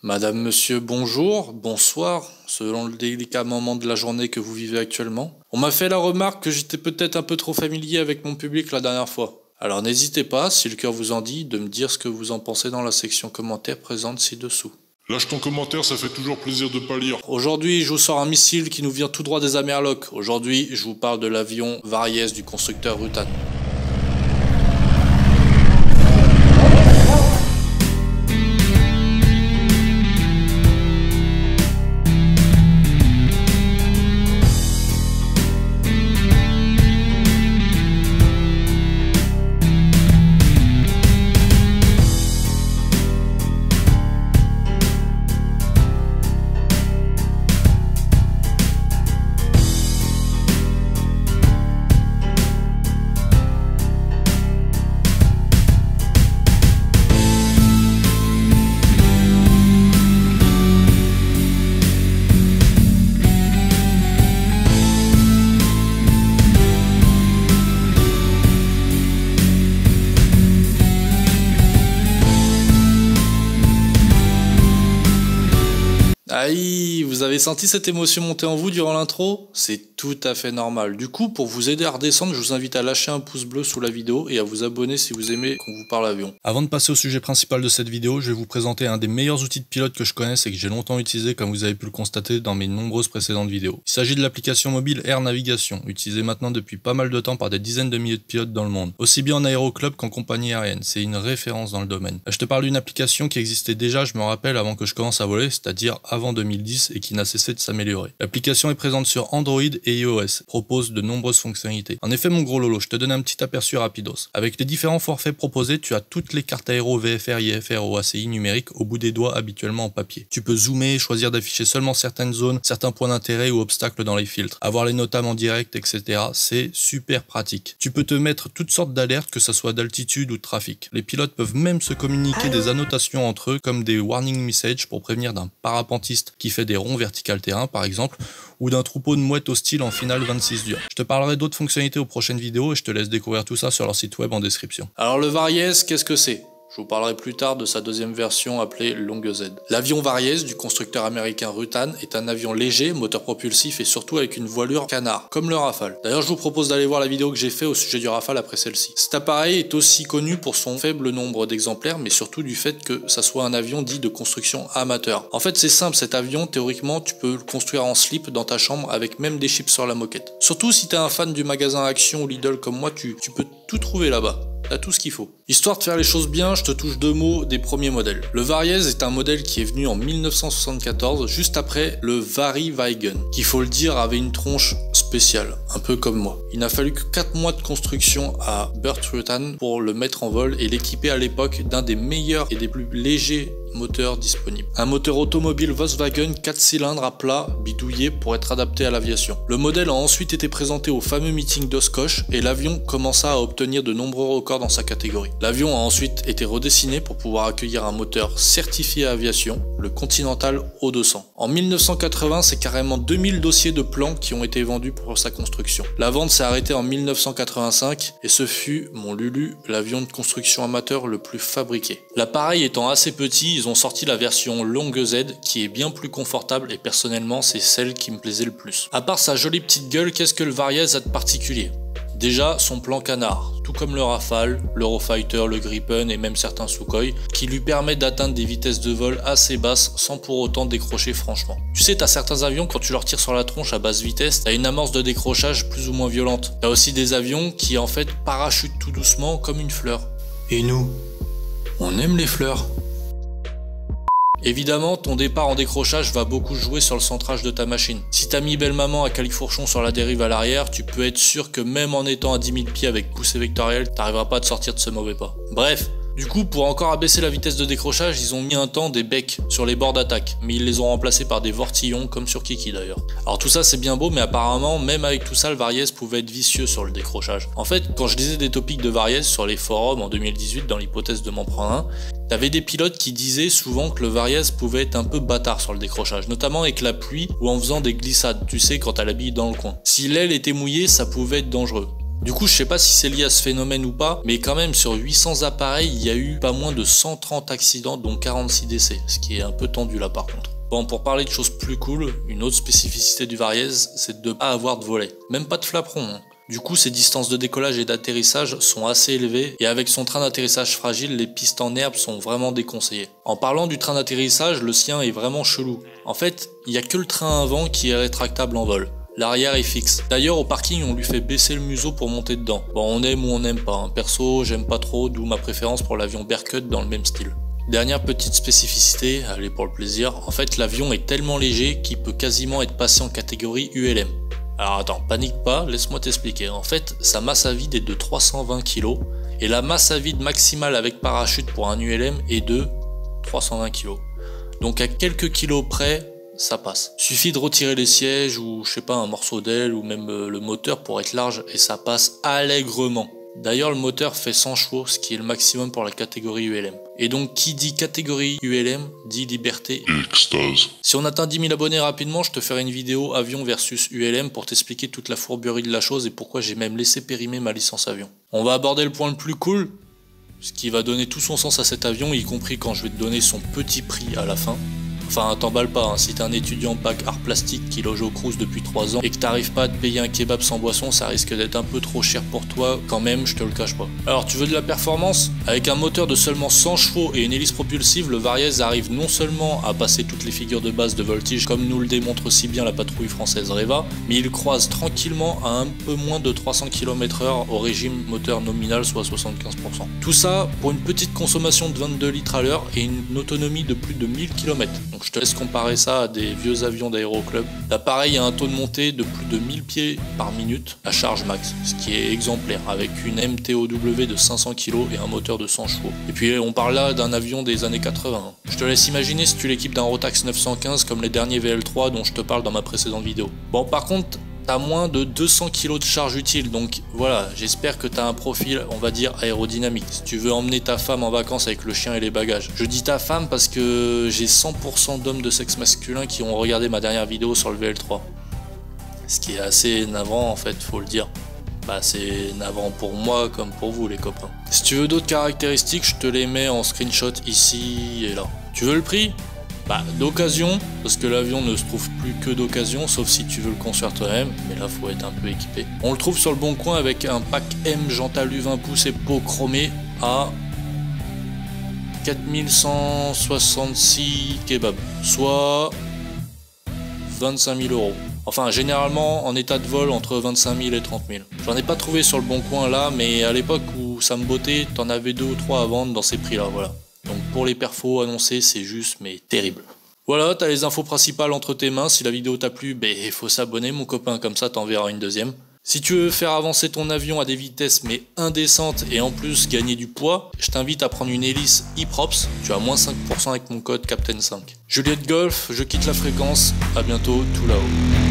Madame, monsieur, bonjour, bonsoir, selon le délicat moment de la journée que vous vivez actuellement. On m'a fait la remarque que j'étais peut-être un peu trop familier avec mon public la dernière fois. Alors n'hésitez pas, si le cœur vous en dit, de me dire ce que vous en pensez dans la section commentaires présente ci-dessous. Lâche ton commentaire, ça fait toujours plaisir de pas lire. Aujourd'hui, je vous sors un missile qui nous vient tout droit des Amerlocs. Aujourd'hui, je vous parle de l'avion Varese du constructeur Rutan. Aïe, vous avez senti cette émotion monter en vous durant l'intro? C'est tout à fait normal. Du coup, pour vous aider à redescendre, je vous invite à lâcher un pouce bleu sous la vidéo et à vous abonner si vous aimez qu'on vous parle avion. Avant de passer au sujet principal de cette vidéo, je vais vous présenter un des meilleurs outils de pilote que je connaisse et que j'ai longtemps utilisé comme vous avez pu le constater dans mes nombreuses précédentes vidéos. Il s'agit de l'application mobile Air Navigation, utilisée maintenant depuis pas mal de temps par des dizaines de milliers de pilotes dans le monde, aussi bien en aéroclub qu'en compagnie aérienne. C'est une référence dans le domaine. Je te parle d'une application qui existait déjà, je me rappelle, avant que je commence à voler, c'est-à-dire avant 2010 et qui n'a cessé de s'améliorer. L'application est présente sur Android et iOS, propose de nombreuses fonctionnalités. En effet mon gros lolo, je te donne un petit aperçu rapidos. Avec les différents forfaits proposés, tu as toutes les cartes aéro, VFR, IFR ou ACI numériques au bout des doigts habituellement en papier. Tu peux zoomer, choisir d'afficher seulement certaines zones, certains points d'intérêt ou obstacles dans les filtres, avoir les notables en direct, etc. C'est super pratique. Tu peux te mettre toutes sortes d'alertes, que ce soit d'altitude ou de trafic. Les pilotes peuvent même se communiquer des annotations entre eux comme des warning messages pour prévenir d'un parapentiste qui fait des ronds vertical terrain par exemple, ou d'un troupeau de mouettes hostiles en finale 26 dur. Je te parlerai d'autres fonctionnalités aux prochaines vidéos et je te laisse découvrir tout ça sur leur site web en description. Alors le Varese, qu'est-ce que c'est ? Je vous parlerai plus tard de sa deuxième version appelée Longue Z. L'avion Varese du constructeur américain Rutan est un avion léger, moteur propulsif et surtout avec une voilure canard, comme le Rafale. D'ailleurs je vous propose d'aller voir la vidéo que j'ai fait au sujet du Rafale après celle-ci. Cet appareil est aussi connu pour son faible nombre d'exemplaires, mais surtout du fait que ça soit un avion dit de construction amateur. En fait c'est simple, cet avion, théoriquement tu peux le construire en slip dans ta chambre avec même des chips sur la moquette. Surtout si t'es un fan du magasin Action ou Lidl comme moi, tu peux tout trouver là-bas. T'as tout ce qu'il faut. Histoire de faire les choses bien, je te touche deux mots des premiers modèles. Le Varese est un modèle qui est venu en 1974, juste après le Variwagen, qui faut le dire avait une tronche spéciale, un peu comme moi. Il n'a fallu que 4 mois de construction à Burt Rutan pour le mettre en vol et l'équiper à l'époque d'un des meilleurs et des plus légers moteurs disponibles. Un moteur automobile Volkswagen 4 cylindres à plat, bidouillé pour être adapté à l'aviation. Le modèle a ensuite été présenté au fameux meeting d'Oshkosh et l'avion commença à obtenir de nombreux records dans sa catégorie. L'avion a ensuite été redessiné pour pouvoir accueillir un moteur certifié aviation, le Continental O200. En 1980, c'est carrément 2000 dossiers de plans qui ont été vendus pour sa construction. La vente s'est arrêtée en 1985 et ce fut, mon Lulu, l'avion de construction amateur le plus fabriqué. L'appareil étant assez petit, ils ont sorti la version Longue Z qui est bien plus confortable et personnellement c'est celle qui me plaisait le plus. À part sa jolie petite gueule, qu'est-ce que le Varese a de particulier ? Déjà son plan canard, tout comme le Rafale, l'Eurofighter, le Gripen et même certains Sukhoi, qui lui permet d'atteindre des vitesses de vol assez basses sans pour autant décrocher franchement. Tu sais, t'as certains avions, quand tu leur tires sur la tronche à basse vitesse, t'as une amorce de décrochage plus ou moins violente. T'as aussi des avions qui en fait parachutent tout doucement comme une fleur. Et nous, on aime les fleurs. Évidemment, ton départ en décrochage va beaucoup jouer sur le centrage de ta machine. Si t'as mis belle maman à califourchon sur la dérive à l'arrière, tu peux être sûr que même en étant à 10 000 pieds avec poussée vectorielle, t'arriveras pas à te sortir de ce mauvais pas. Bref. Du coup, pour encore abaisser la vitesse de décrochage, ils ont mis un temps des becs sur les bords d'attaque, mais ils les ont remplacés par des vortillons, comme sur Kiki d'ailleurs. Alors tout ça c'est bien beau, mais apparemment, même avec tout ça, le Varese pouvait être vicieux sur le décrochage. En fait, quand je lisais des topics de Varese sur les forums en 2018, dans l'hypothèse de m'en prendre un, t'avais des pilotes qui disaient souvent que le Varese pouvait être un peu bâtard sur le décrochage, notamment avec la pluie ou en faisant des glissades, tu sais, quand t'as la bille dans le coin. Si l'aile était mouillée, ça pouvait être dangereux. Du coup, je sais pas si c'est lié à ce phénomène ou pas, mais quand même sur 800 appareils, il y a eu pas moins de 130 accidents, dont 46 décès, ce qui est un peu tendu là par contre. Bon, pour parler de choses plus cool, une autre spécificité du Variez, c'est de ne pas avoir de volet, même pas de flaperon. Hein. Du coup, ses distances de décollage et d'atterrissage sont assez élevées, et avec son train d'atterrissage fragile, les pistes en herbe sont vraiment déconseillées. En parlant du train d'atterrissage, le sien est vraiment chelou. En fait, il n'y a que le train avant qui est rétractable en vol. L'arrière est fixe. D'ailleurs, au parking, on lui fait baisser le museau pour monter dedans. Bon, on aime ou on n'aime pas. Hein. Perso, j'aime pas trop, d'où ma préférence pour l'avion Berkut dans le même style. Dernière petite spécificité, allez pour le plaisir, en fait l'avion est tellement léger qu'il peut quasiment être passé en catégorie ULM. Alors attends, panique pas, laisse-moi t'expliquer. En fait, sa masse à vide est de 320 kg et la masse à vide maximale avec parachute pour un ULM est de 320 kg. Donc à quelques kilos près, ça passe. Suffit de retirer les sièges ou je sais pas un morceau d'aile ou même le moteur pour être large et ça passe allègrement. D'ailleurs le moteur fait 100 chevaux, ce qui est le maximum pour la catégorie ULM. Et donc qui dit catégorie ULM dit liberté et extase. Si on atteint 10 000 abonnés rapidement, je te ferai une vidéo avion versus ULM pour t'expliquer toute la fourberie de la chose et pourquoi j'ai même laissé périmer ma licence avion. On va aborder le point le plus cool, ce qui va donner tout son sens à cet avion, y compris quand je vais te donner son petit prix à la fin. Enfin, t'emballe pas, hein. Si t'es un étudiant bac art plastique qui loge au Crous depuis 3 ans et que t'arrives pas à te payer un kebab sans boisson, ça risque d'être un peu trop cher pour toi quand même, je te le cache pas. Alors, tu veux de la performance? Avec un moteur de seulement 100 chevaux et une hélice propulsive, le Variez arrive non seulement à passer toutes les figures de base de voltige comme nous le démontre si bien la patrouille française Reva, mais il croise tranquillement à un peu moins de 300 km/h au régime moteur nominal, soit 75%. Tout ça pour une petite consommation de 22 litres à l'heure et une autonomie de plus de 1000 km. Donc je te laisse comparer ça à des vieux avions d'aéroclub. L'appareil a un taux de montée de plus de 1000 pieds par minute à charge max, ce qui est exemplaire, avec une MTOW de 500 kg et un moteur de 100 chevaux. Et puis on parle là d'un avion des années 80. Je te laisse imaginer si tu l'équipes d'un Rotax 915 comme les derniers VL3 dont je te parle dans ma précédente vidéo. Bon, par contre, t'as moins de 200 kg de charge utile, donc voilà, j'espère que t'as un profil, on va dire, aérodynamique. Si tu veux emmener ta femme en vacances avec le chien et les bagages. Je dis ta femme parce que j'ai 100% d'hommes de sexe masculin qui ont regardé ma dernière vidéo sur le VL3. Ce qui est assez navrant en fait, faut le dire. Bah c'est navrant pour moi comme pour vous les copains. Si tu veux d'autres caractéristiques, je te les mets en screenshot ici et là. Tu veux le prix ? Bah d'occasion, parce que l'avion ne se trouve plus que d'occasion, sauf si tu veux le construire toi-même, mais là faut être un peu équipé. On le trouve sur le bon coin avec un pack M jante alu 20 pouces et peau chromée à 4166 kebabs, soit 25 000 €. Enfin généralement en état de vol entre 25 000 et 30 000. J'en ai pas trouvé sur le bon coin là, mais à l'époque où ça me bottait, t'en avais 2 ou 3 à vendre dans ces prix là, voilà. Donc pour les perfos annoncés, c'est juste mais terrible. Voilà, t'as les infos principales entre tes mains. Si la vidéo t'a plu, il faut s'abonner mon copain, comme ça t'en verras une deuxième. Si tu veux faire avancer ton avion à des vitesses mais indécentes et en plus gagner du poids, je t'invite à prendre une hélice e-props. Tu as moins 5% avec mon code Captain5. Juliette Golf, je quitte la fréquence, à bientôt tout là-haut.